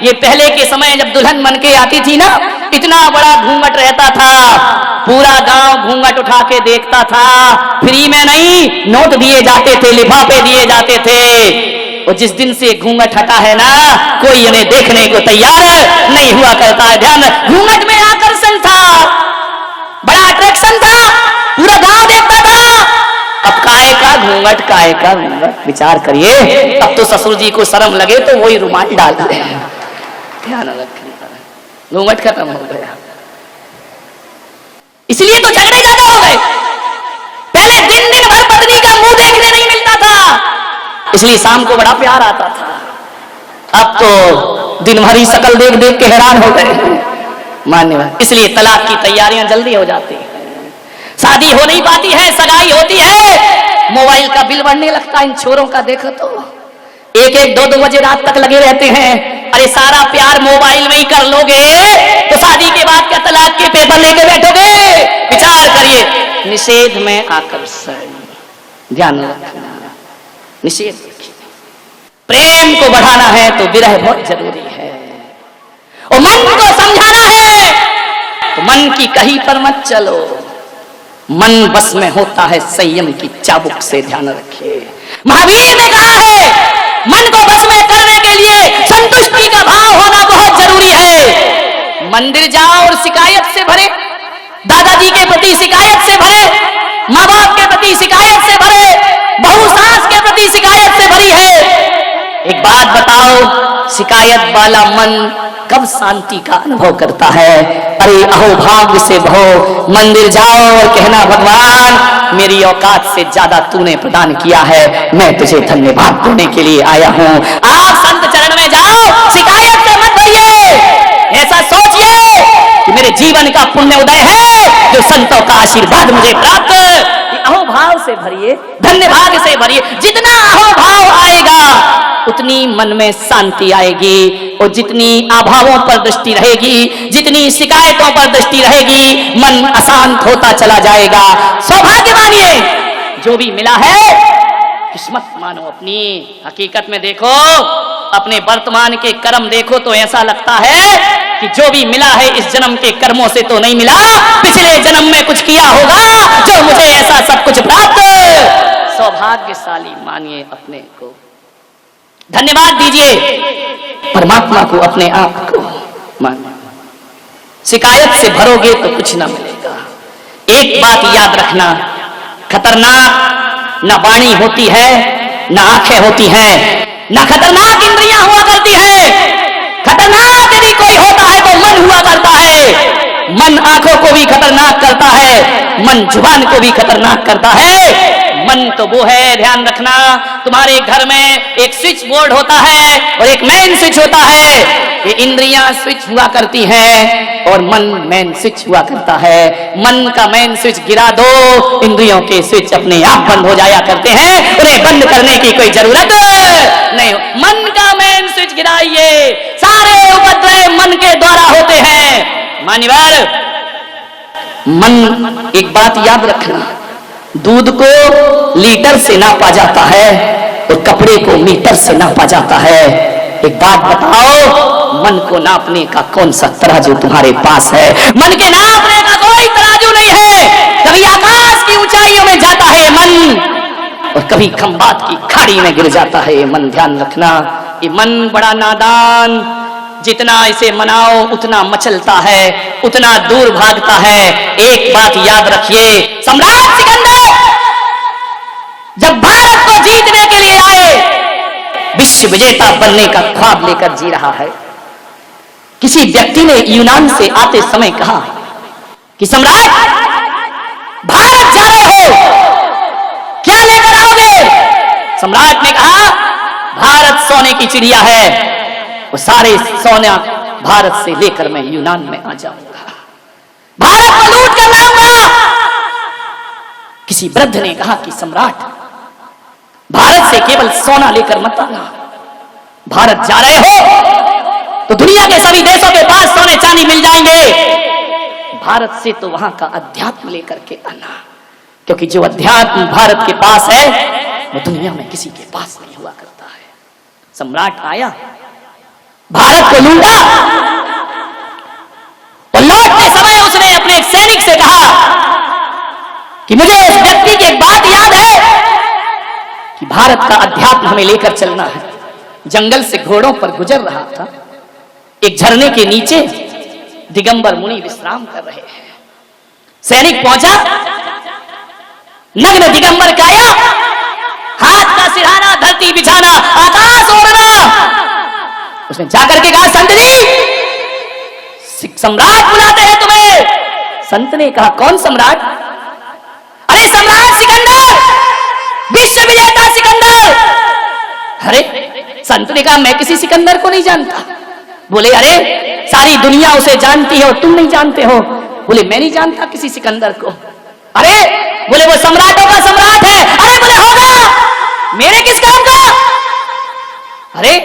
ये पहले के समय जब दुल्हन बन के आती थी ना, इतना बड़ा घूंघट रहता था, पूरा गांव घूंघट उठा के देखता था। फ्री में नहीं, नोट दिए जाते थे, लिफाफे दिए जाते थे। और जिस दिन से घूंघट हटा है ना, कोई उन्हें देखने को तैयार नहीं हुआ करता है। ध्यान, घूंघट में आकर्षण था, बड़ा अट्रैक्शन था, पूरा गांव देखता था। अब काहे का घूंघट, काहे का घूंघट, विचार करिए। अब तो ससुर जी को शर्म लगे तो वही रुमाल डाल दे। ध्यान रखिए, घूंघट खत्म हो गया। इसलिए तो झगड़े ज्यादा हो गए। पहले दिन दिन भर पत्नी का मुंह देखने नहीं मिलता था, इसलिए शाम को बड़ा प्यार आता था। अब तो दिन भर ही शकल देख देख के हैरान हो गए। मान्यवर, इसलिए तलाक की तैयारियां जल्दी हो जाती है, शादी हो नहीं पाती है, सगाई होती है, मोबाइल का बिल बढ़ने लगता है। इन छोरों का देखो तो 1-1, 2-2 बजे रात तक लगे रहते हैं। अरे सारा प्यार मोबाइल में ही कर लोगे तो शादी के बाद क्या तलाक के पेपर लेके बैठोगे? विचार करिए। निषेध में आकर्षण, ध्यान रखना, निषेध रखिए। प्रेम को बढ़ाना है तो विरह बहुत जरूरी है, और मन को समझाना है तो मन की कहीं पर मत चलो। मन बस में होता है संयम की चाबुक से, ध्यान रखिए। महावीर ने कहा है मन को बस में करने के लिए संतुष्टि का भाव होना बहुत जरूरी है। मंदिर जाओ और शिकायत से भरे, दादाजी के प्रति शिकायत से भरे, माँ बाप के प्रति शिकायत से भरे, बहू सास के प्रति शिकायत से भरी है। एक बात बताओ, शिकायत वाला मन कब शांति का अनुभव करता है? अरे अहो भाग्य से भो, मंदिर जाओ और कहना भगवान मेरी औकात से ज्यादा तूने प्रदान किया है, मैं तुझे धन्यवाद देने के लिए आया हूं। आप संत चरण में जाओ, शिकायत से मत भरिए, ऐसा सोचिए कि मेरे जीवन का पुण्य उदय है जो संतों का आशीर्वाद मुझे प्राप्त। अहोभाव से भरिए, धन्यवाद से भरिए। जितना अहोभाव आएगा उतनी मन में शांति आएगी, और जितनी अभावों पर दृष्टि रहेगी, जितनी शिकायतों पर दृष्टि रहेगी, मन अशांत होता चला जाएगा। सौभाग्य मानिए, जो भी मिला है किस्मत मानो अपनी। हकीकत में देखो, अपने वर्तमान के कर्म देखो तो ऐसा लगता है कि जो भी मिला है इस जन्म के कर्मों से तो नहीं मिला, पिछले जन्म में कुछ किया होगा जो मुझे ऐसा सब कुछ प्राप्त। सौभाग्यशाली मानिए अपने को, धन्यवाद दीजिए परमात्मा को, अपने आप को मानिए। शिकायत से भरोगे तो कुछ ना मिलेगा। एक बात याद रखना, खतरनाक न वाणी होती है, न आंखें होती हैं, न खतरनाक इंद्रियां हुआ करती है। खतरनाक यदि कोई होता है तो मन हुआ करता है। मन आंखों को भी खतरनाक करता है, मन जुबान को भी खतरनाक करता है। मन तो वो है, ध्यान रखना, तुम्हारे घर में एक स्विच बोर्ड होता है और एक मेन स्विच होता है। ये इंद्रियां स्विच हुआ करती हैं और मन मेन स्विच हुआ करता है। मन का मेन स्विच गिरा दो, इंद्रियों के स्विच अपने आप बंद हो जाया करते हैं, उन्हें बंद करने की कोई जरूरत नहीं। मन का मेन स्विच गिराइए, सारे उपद्रव मन के द्वारा होते हैं। मान्यवर, मन, एक बात याद रखना, दूध को लीटर से नापा जाता है और कपड़े को मीटर से नापा जाता है। एक बात बताओ, मन को नापने का कौन सा तराजू तुम्हारे पास है? मन के नापने का कोई तराजू नहीं है। कभी आकाश की ऊंचाइयों में जाता है मन, और कभी खंबात की खाड़ी में गिर जाता है मन। ध्यान रखना, ये मन बड़ा नादान, जितना इसे मनाओ उतना मचलता है, उतना दूर भागता है। एक बात याद रखिए, सम्राट सिकंदर जब भारत को जीतने के लिए आए, विश्व विजेता बनने का ख्वाब लेकर जी रहा है, किसी व्यक्ति ने यूनान से आते समय कहा कि सम्राट, भारत जा रहे हो, क्या लेकर आओगे? सम्राट ने कहा, भारत सोने की चिड़िया है, वो सारे सोना भारत से लेकर मैं यूनान में आ जाऊंगा, भारत को लूट कर लाऊंगा। किसी वृद्ध ने कहा कि सम्राट, भारत से केवल सोना लेकर मत आना, भारत जा रहे हो तो दुनिया के सभी देशों के पास सोने चांदी मिल जाएंगे, भारत से तो वहां का अध्यात्म लेकर के आना, क्योंकि जो अध्यात्म भारत के पास है वो दुनिया में किसी के पास नहीं हुआ करता है। सम्राट आया, भारत को लूटा। और लौटते समय उसने अपने एक सैनिक से कहा कि मुझे इस व्यक्ति की एक बात याद है कि भारत का अध्यात्म हमें लेकर चलना है। जंगल से घोड़ों पर गुजर रहा था। एक झरने के नीचे दिगंबर मुनि विश्राम कर रहे हैं। सैनिक पहुंचा, नग्न दिगंबर काया, हाथ का सिरहाना, धरती बिछाना, आकाश ओढ़ना। उसने जाकर के कहा, संत जी सम्राट बुलाते हैं तुम्हें। संत ने कहा, कौन सम्राट? अरे सम्राट सिकंदर, विश्व विजेता सिकंदर। अरे संत ने कहा, मैं किसी सिकंदर को नहीं जानता। बोले, अरे सारी दुनिया उसे जानती है और तुम नहीं जानते हो। बोले, मैं नहीं जानता किसी सिकंदर को। अरे बोले, वो सम्राटों का सम्राट है। अरे बोले, होगा, मेरे किस काम का? अरे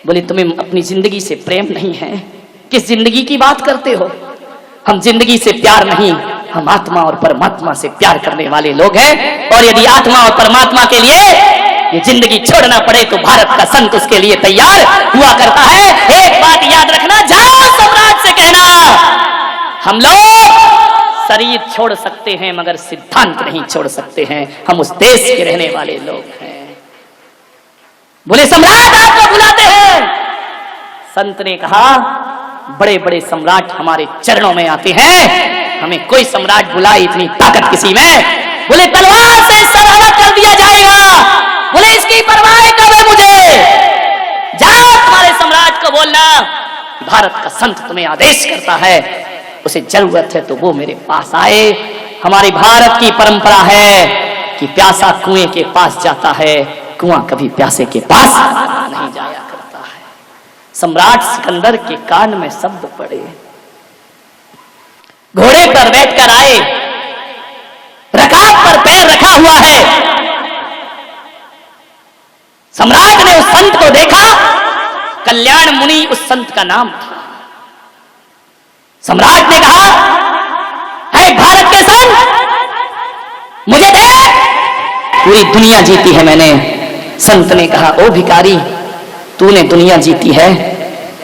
बोले, तुम्हें अपनी जिंदगी से प्रेम नहीं है। किस जिंदगी की बात करते हो? हम जिंदगी से प्यार नहीं, हम आत्मा और परमात्मा से प्यार करने वाले लोग हैं। और यदि आत्मा और परमात्मा के लिए ये जिंदगी छोड़ना पड़े तो भारत का संत उसके लिए तैयार हुआ करता है। एक बात याद रखना, जाओ सम्राट से कहना, हम लोग शरीर छोड़ सकते हैं मगर सिद्धांत नहीं छोड़ सकते हैं। हम उस देश के रहने वाले लोग हैं। बोले, सम्राट आपको बुलाते हैं। संत ने कहा, बड़े बड़े सम्राट हमारे चरणों में आते हैं, हमें कोई सम्राट बुलाए इतनी ताकत किसी में। बोले, तलवार से सर अलग कर दिया जाएगा। बोले, इसकी परवाह कब है मुझे? जाओ तुम्हारे सम्राट को बोलना, भारत का संत तुम्हें आदेश करता है, उसे जरूरत है तो वो मेरे पास आए। हमारी भारत की परंपरा है कि प्यासा कुएं के पास जाता है, कुआं कभी प्यासे के पास नहीं जाया करता है। सम्राट सिकंदर के कान में शब्द पड़े। घोड़े पर बैठकर आए, रकाब पर पैर रखा हुआ है। सम्राट ने उस संत को देखा, कल्याण मुनि उस संत का नाम था। सम्राट ने कहा, है भारत के संत, मुझे देख, पूरी दुनिया जीती है मैंने। संत ने कहा, ओ भिखारी, तूने दुनिया जीती है,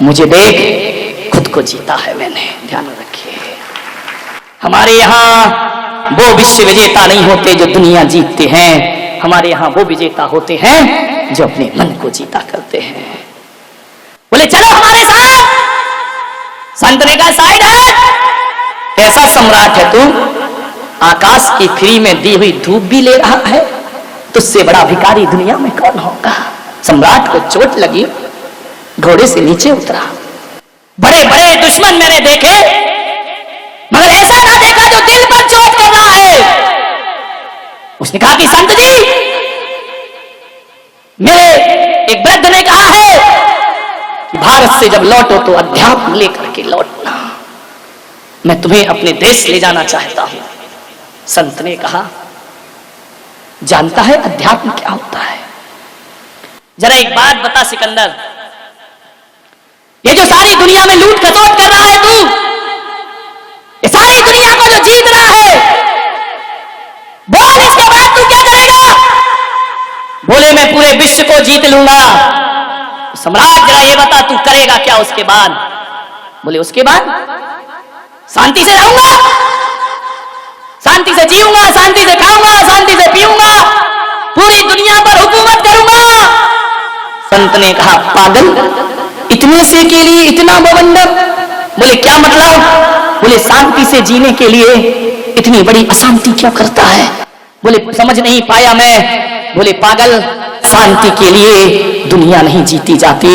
मुझे देख, खुद को जीता है मैंने। ध्यान रखिए, हमारे यहां वो विश्व विजेता नहीं होते जो दुनिया जीतते हैं, हमारे यहां वो विजेता होते हैं जो अपने मन को जीता करते हैं। बोले, चलो हमारे साथ। संत ने कहा, साइड हट, ऐसा सम्राट है तू, आकाश की फ्री में दी हुई धूप भी ले रहा है, तुझसे बड़ा भिखारी दुनिया में कौन होगा? सम्राट को चोट लगी, घोड़े से नीचे उतरा। बड़े बड़े दुश्मन मैंने देखे, मगर ऐसा ना देखा जो दिल पर चोट कर रहा है। उसने कहा कि संत जी, मेरे एक वृद्ध ने कहा है कि भारत से जब लौटो तो अध्यात्म लेकर के लौटना, मैं तुम्हें अपने देश ले जाना चाहता हूं। संत ने कहा, जानता है अध्यात्म क्या होता है? जरा एक बात बता सिकंदर, ये जो सारी दुनिया में लूट खसोट कर रहा है तू, ये सारी दुनिया को जो जीत रहा है, बोल इसके बाद तू क्या करेगा? बोले, मैं पूरे विश्व को जीत लूंगा। सम्राट, जरा ये बता तू करेगा क्या उसके बाद? बोले, उसके बाद शांति से रहूंगा, शांति से जीऊंगा, शांति से खाऊंगा, शांति से पीऊंगा, पूरी दुनिया पर हुकूमत करूंगा। संत ने कहा, पागल, इतने से के लिए इतना बवंडर? बोले, क्या मतलब? बोले, शांति से जीने के लिए इतनी बड़ी अशांति क्यों करता है? बोले, समझ नहीं पाया मैं। बोले, पागल, शांति के लिए दुनिया नहीं जीती जाती,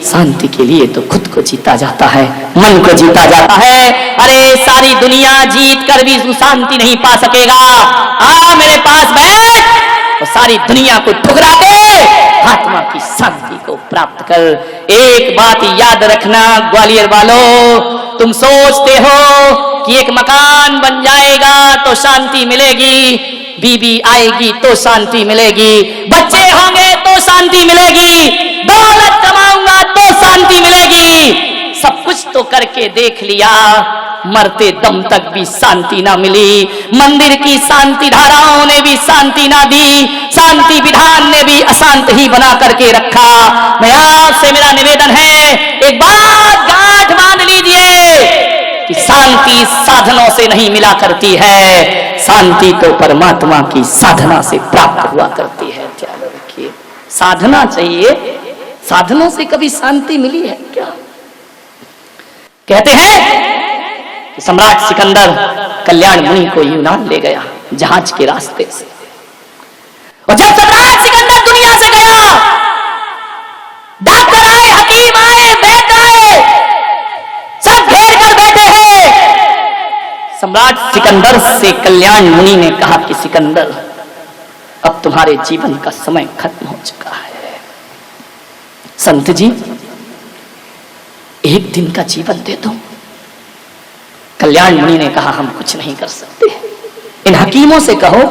शांति के लिए तो खुद को जीता जाता है, मन को जीता जाता है। अरे सारी दुनिया जीत कर भी तू शांति नहीं पा सकेगा। आ मेरे पास बैठ, तो सारी दुनिया को ठुकरा के आत्मा की शांति को प्राप्त कर। एक बात याद रखना ग्वालियर वालों, तुम सोचते हो कि एक मकान बन जाएगा तो शांति मिलेगी, बीबी आएगी तो शांति मिलेगी, बच्चे होंगे तो शांति मिलेगी, दौलत कमाऊंगा तो शांति मिलेगी। सब कुछ तो करके देख लिया, मरते दम तक भी शांति ना मिली। मंदिर की शांति धाराओं ने भी शांति ना दी, शांति विधान ने भी अशांत ही बना करके रखा। मैं आपसे मेरा निवेदन है, एक बात गांठ बांध लीजिए कि शांति साधनों से नहीं मिला करती है, शांति तो परमात्मा की साधना से प्राप्त हुआ करती है। ख्याल रखिए, साधना चाहिए, साधनों से कभी शांति मिली है क्या? कहते हैं कि सम्राट सिकंदर कल्याण मुनि को यूनान ले गया जहाज के रास्ते से, और जब सम्राट सिकंदर दुनिया से गया, डॉक्टर आए, हकीम आए, वैद्य आए, सब घेर कर बैठे हैं। सम्राट सिकंदर से कल्याण मुनि ने कहा कि सिकंदर, अब तुम्हारे जीवन का समय खत्म हो चुका है। संत जी, एक दिन का जीवन दे दो। कल्याण मुनि ने कहा, हम कुछ नहीं कर सकते, इन हकीमों से कहो,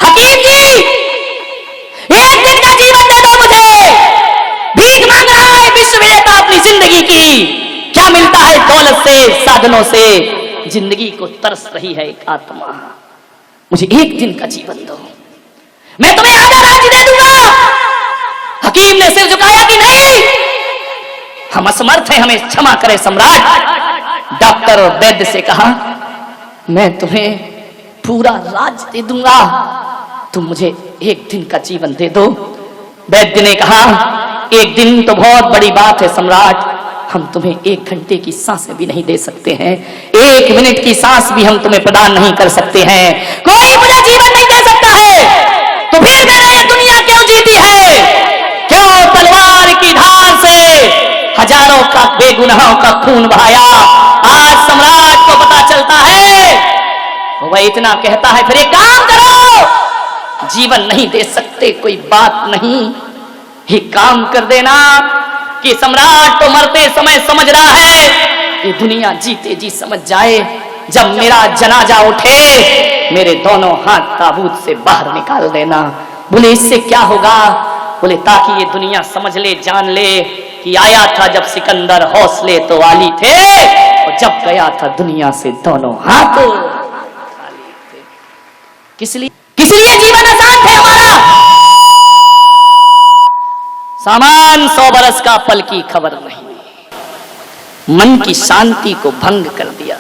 हकीम जी एक दिन का जीवन दे दो मुझे, भीख मांग रहा है विश्व विजेता अपनी जिंदगी की, क्या मिलता है दौलत से, साधनों से, जिंदगी को तरस रही है एक आत्मा, मुझे एक दिन का जीवन दो, मैं तुम्हें आधा राज्य दे दूंगा। हकीम ने सिर झुकाया कि नहीं, हम असमर्थ हैं, हमें क्षमा करें सम्राट। डॉक्टर और वैद्य से कहा, मैं तुम्हें पूरा राज दे दूंगा, तुम मुझे एक दिन का जीवन दे दो। वैद्य ने कहा, एक दिन तो बहुत बड़ी बात है सम्राट, हम तुम्हें 1 घंटे की सांसें भी नहीं दे सकते हैं, 1 मिनट की सांस भी हम तुम्हें प्रदान नहीं कर सकते हैं, कोई मुझे जीवन नहीं दे सकता है, तो फिर मैंने ये दुनिया क्यों जीती है? क्यों तलवार की धार से हजारों का बेगुनाहों का खून बहाया? आज सम्राट को पता चलता है, वह इतना कहता है, फिर एक काम करो, जीवन नहीं दे सकते कोई बात नहीं, ये काम कर देना कि सम्राट तो मरते समय समझ रहा है, ये दुनिया जीते जी समझ जाए, जब मेरा जनाजा उठे मेरे दोनों हाथ ताबूत से बाहर निकाल देना। बोले इससे क्या होगा? बोले ताकि ये दुनिया समझ ले, जान ले कि आया था जब सिकंदर हौसले तो वाली थे, और जब गया था दुनिया से दोनों हाथ खाली थे। किस लिए जीवन आसान है हमारा? सामान 100 बरस का, पल की खबर नहीं, मन की शांति को भंग कर दिया।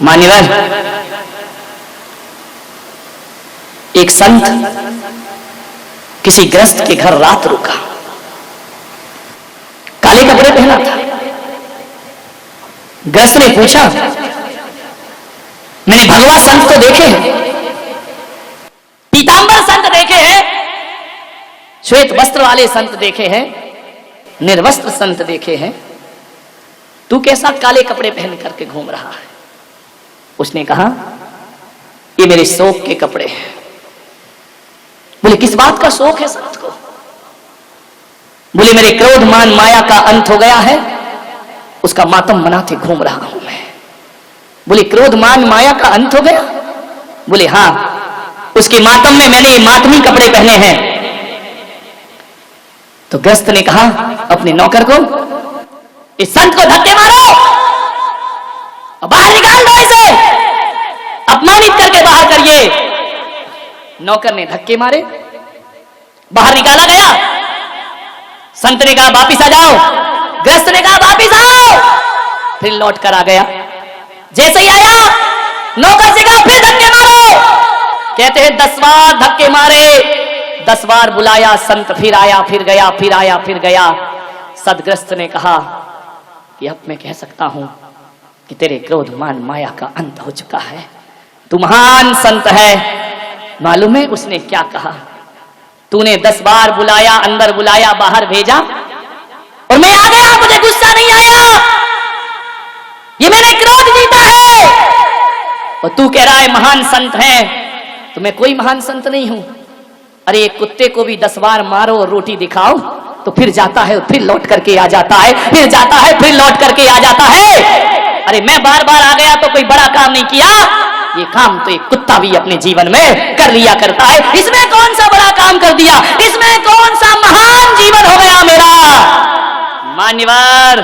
मान्यवर, एक संत किसी गृहस्थ के घर रात रुका, काले कपड़े पहना था। गृहस्थ ने पूछा, मैंने भगवा संत तो देखे हैं, पीतांबर संत देखे हैं, श्वेत वस्त्र वाले संत देखे हैं, निर्वस्त्र संत देखे हैं, तू कैसा काले कपड़े पहन करके घूम रहा है? उसने कहा, ये मेरे शोक के कपड़े हैं। बोले किस बात का शोक है संत को? बोले मेरे क्रोध मान माया का अंत हो गया है, उसका मातम मनाते घूम रहा हूं मैं। बोले क्रोध मान माया का अंत हो गया? बोले हां, उसके मातम में मैंने मातमी कपड़े पहने हैं। तो गृहस्थ ने कहा अपने नौकर को, इस संत को धक्के मारो और बाहर निकाल दो, इसे अपमानित करके बाहर करिए। नौकर ने धक्के मारे, बाहर निकाला गया। संत ने कहा वापिस आ जाओ, गृहस्थ ने कहा वापिस आओ, फिर लौट कर आ गया। जैसे ही आया, नौकर से कहा फिर धक्के मारो। कहते हैं 10 बार धक्के मारे, 10 बार बुलाया, संत फिर आया, फिर गया, फिर आया, फिर गया। सदग्रस्त ने कहा कि अब मैं कह सकता हूं कि तेरे क्रोध मान माया का अंत हो चुका है, तू महान संत है। मालूम है उसने क्या कहा? तूने 10 बार बुलाया, अंदर बुलाया, बाहर भेजा, और मैं आ गया, मुझे गुस्सा नहीं आया, ये मैंने क्रोध जीता है। और तू कह रहा है महान संत है, तो मैं कोई महान संत नहीं हूं। अरे एक कुत्ते को भी 10 बार मारो और रोटी दिखाओ तो फिर जाता है, फिर लौट करके आ जाता है, फिर जाता है, फिर लौट करके आ जाता है। अरे मैं बार बार आ गया तो कोई बड़ा काम नहीं किया, ये काम तो एक कुत्ता भी अपने जीवन में कर लिया करता है। इसमें कौन सा बड़ा काम कर दिया, इसमें कौन सा महान जीवन हो गया मेरा? मान्यवर,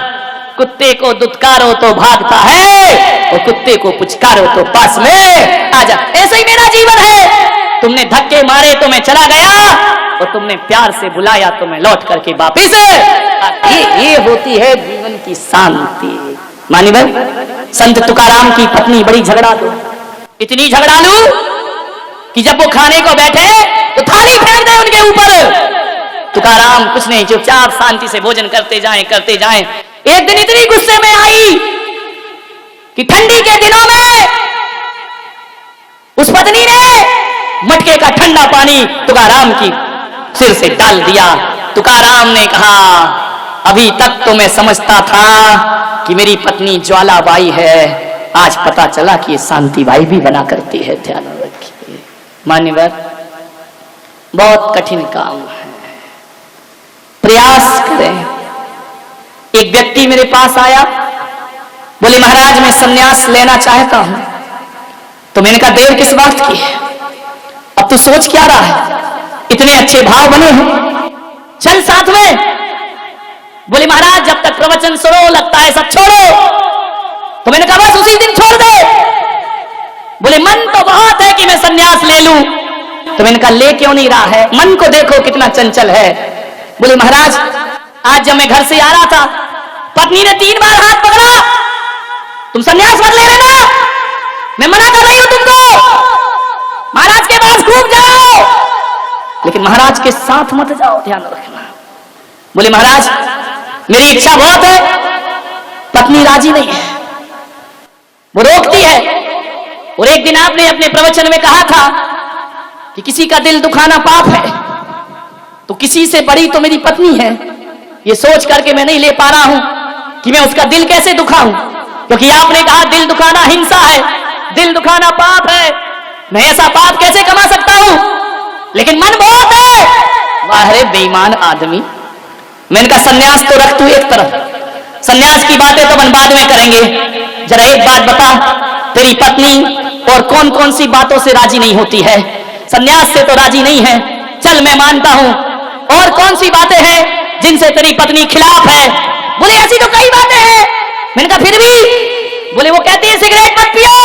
कुत्ते को दुत्कारो तो भागता है, और कुत्ते को पुचकारो तो पास में आजा। ऐसा ही मेरा जीवन है। तुमने धक्के मारे तो मैं चला गया, और तुमने प्यार से बुलाया तो मैं लौट करके वापिस। ये होती है जीवन की शांति। मानी भाई, संत तुकाराम की पत्नी बड़ी झगड़ालू, इतनी झगड़ालू कि जब वो खाने को बैठे तो थाली फेंक दे उनके ऊपर। तुकाराम कुछ नहीं, चुपचाप शांति से भोजन करते जाएं करते जाएं। एक दिन इतनी गुस्से में आई कि ठंडी के दिनों में उस पत्नी ने मटके का ठंडा पानी तुकाराम की सिर से डाल दिया। तुकाराम ने कहा, अभी तक तो मैं समझता था कि मेरी पत्नी ज्वालाबाई है, आज पता चला कि ये शांतिबाई भी बना करती है। ध्यान रखिए मान्यवर, बहुत कठिन काम है, प्रयास करें। एक व्यक्ति मेरे पास आया, बोले महाराज मैं संन्यास लेना चाहता हूं। तो मैंने कहा देर किस बात की है, अब तू सोच क्या रहा है, इतने अच्छे भाव बने हैं, चल साथ में। बोले महाराज जब तक प्रवचन सुनो लगता है सब छोड़ो। तो मैंने कहा बस उसी दिन छोड़ दे। बोले मन तो बहुत है कि मैं संन्यास ले लूं। तो मैंने कहा ले क्यों नहीं रहा है, मन को देखो कितना चंचल है। बोले महाराज आज जब मैं घर से आ रहा था, पत्नी ने 3 बार हाथ पकड़ा, तुम संन्यास मत ले लेना, मैं मना कर रही हूं तुमको, महाराज के पास खूब जाओ, लेकिन महाराज के साथ मत जाओ, ध्यान रखना। बोले महाराज मेरी इच्छा बहुत है, पत्नी राजी नहीं है, वो रोकती है। और एक दिन आपने अपने प्रवचन में कहा था कि किसी का दिल दुखाना पाप है, तो किसी से बड़ी तो मेरी पत्नी है। ये सोच करके मैं नहीं ले पा रहा हूं कि मैं उसका दिल कैसे दुखाऊं, क्योंकि आपने कहा दिल दुखाना हिंसा है, दिल दुखाना पाप है, मैं ऐसा पाप कैसे कमा सकता हूं, लेकिन मन बहुत है। वाह रे बेईमान आदमी। मैंने कहा सन्यास तो रख तू एक तरफ, सन्यास की बातें तो अपन बाद में करेंगे, जरा एक बात बता, तेरी पत्नी और कौन कौन सी बातों से राजी नहीं होती है? सन्यास से तो राजी नहीं है, चल मैं मानता हूं, और कौन सी बातें हैं जिनसे तेरी पत्नी खिलाफ है? बोले ऐसी तो कई बातें हैं। मैंने कहा फिर भी? बोले वो कहती है सिगरेट मत पियो,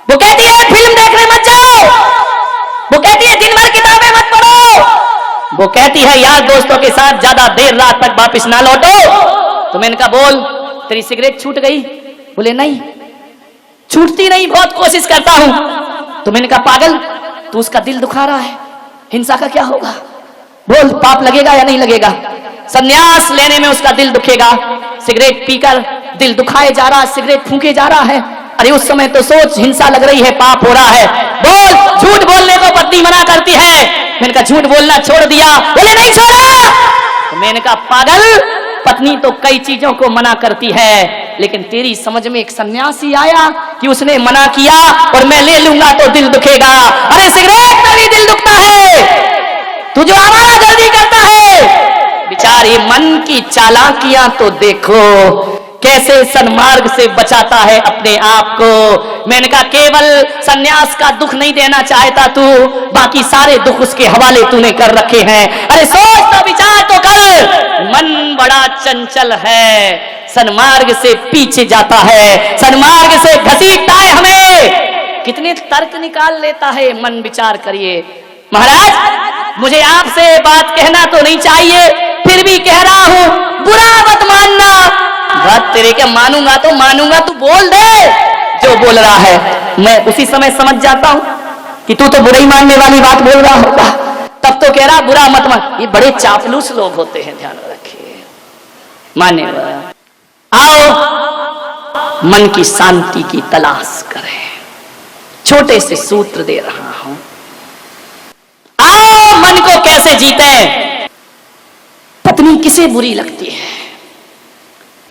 वो कहती है फिल्म देखने मत जाओ, वो कहती है दिन भर किताबें मत पढ़ो, वो कहती है यार दोस्तों के साथ ज्यादा देर रात तक वापस ना लौटो। तो मैंने कहा बोल तेरी सिगरेट छूट गई? बोले नहीं छूटती नहीं, बहुत कोशिश करता हूं। तो मैंने कहा पागल, तू उसका दिल दुखा रहा है, हिंसा का क्या होगा? बोल पाप लगेगा या नहीं लगेगा? संन्यास लेने में उसका दिल दुखेगा, सिगरेट पीकर दिल दुखाए जा रहा, सिगरेट फूंके जा रहा है। अरे उस समय तो सोच हिंसा लग रही है, पाप हो रहा है। बोल झूठ बोलने को पत्नी मना करती है। मैंने कहा झूठ बोलना छोड़ दिया? बोले नहीं छोड़ा। तो मैंने कहा पागल, पत्नी तो कई चीजों को मना करती है, लेकिन तेरी समझ में एक सन्यासी आया कि उसने मना किया और मैं ले लूंगा तो दिल दुखेगा। अरे सिगरेट में भी दिल दुखता है, तू जो आवारा गर्दी करता है। बेचारे मन की चालाकियां तो देखो, कैसे सन्मार्ग से बचाता है अपने आप को। मैंने कहा केवल सन्यास का दुख नहीं देना चाहता तू, बाकी सारे दुख उसके हवाले तूने कर रखे हैं। अरे सोच तो विचार तो कर, मन बड़ा चंचल है, सन्मार्ग से पीछे जाता है, सन्मार्ग से घसीटता है हमें। कितने तर्क निकाल लेता है मन, विचार करिए। महाराज मुझे आपसे बात कहना तो नहीं चाहिए, फिर भी कह रहा हूं, बुरा मत मानना। बात तेरे क्या मानूंगा तो मानूंगा, तू बोल दे जो बोल रहा है। मैं उसी समय समझ जाता हूं कि तू तो बुराई मानने वाली बात बोल रहा होगा, तब तो कह रहा बुरा मत मान। ये बड़े चापलूस लोग होते हैं, ध्यान रखिए। माने आओ मन की शांति की तलाश करें। छोटे से सूत्र दे रहा हूं, आओ मन को कैसे जीते। पत्नी किसे बुरी लगती है?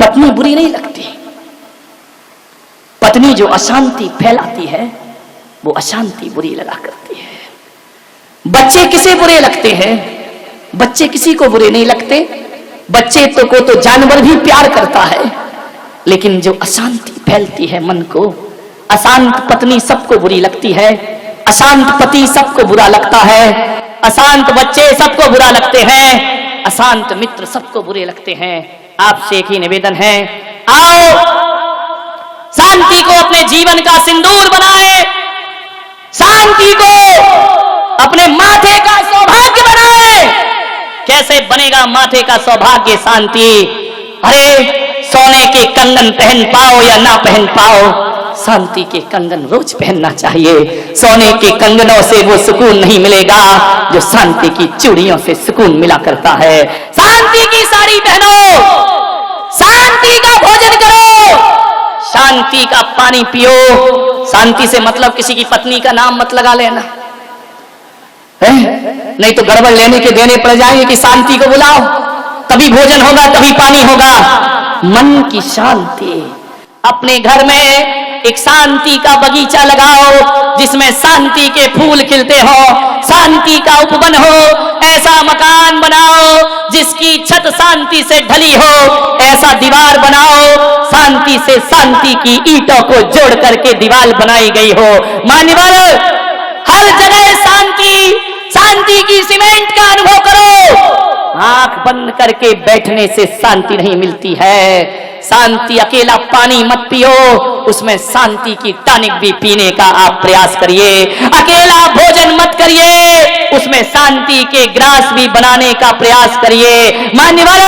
पत्नी बुरी नहीं लगती। पत्नी जो अशांति फैलाती है वो अशांति बुरी लगा करती है। बच्चे किसे बुरे लगते हैं? बच्चे किसी को बुरे नहीं लगते। बच्चे को तो जानवर भी प्यार करता है, लेकिन जो अशांति फैलती है मन को, अशांत पत्नी सबको बुरी लगती है, अशांत पति सबको बुरा लगता है, अशांत बच्चे सबको बुरा लगते हैं। अशांत मित्र सबको बुरे लगते हैं। आपसे एक ही निवेदन है, आओ शांति को अपने जीवन का सिंदूर बनाए, शांति को अपने माथे का सौभाग्य बनाए। कैसे बनेगा माथे का सौभाग्य शांति? अरे सोने के कंगन पहन पाओ या ना पहन पाओ, शांति के कंगन रोज पहनना चाहिए। सोने के कंगनों से वो सुकून नहीं मिलेगा जो शांति की चूड़ियों से सुकून मिला करता है। शांति की साड़ी पहनो, शांति का भोजन करो, शांति का पानी पियो। शांति से मतलब किसी की पत्नी का नाम मत लगा लेना है? नहीं तो गड़बड़ लेने के देने पड़ जाएंगे कि शांति को बुलाओ, तभी भोजन होगा, तभी पानी होगा। मन की शांति, अपने घर में एक शांति का बगीचा लगाओ जिसमें शांति के फूल खिलते हो, शांति का उपवन हो। ऐसा मकान बनाओ जिसकी छत शांति से ढली हो, ऐसा दीवार बनाओ शांति से, शांति की ईंटों को जोड़ करके दीवार बनाई गई हो। मान्यवर, हर जगह शांति, शांति की सीमेंट का अनुभव करो। आंख बंद करके बैठने से शांति नहीं मिलती है। शांति, अकेला पानी मत पियो, उसमें शांति की टॉनिक भी पीने का आप प्रयास करिए। अकेला भोजन मत करिए, उसमें शांति के ग्रास भी बनाने का प्रयास करिए। मान्यवर,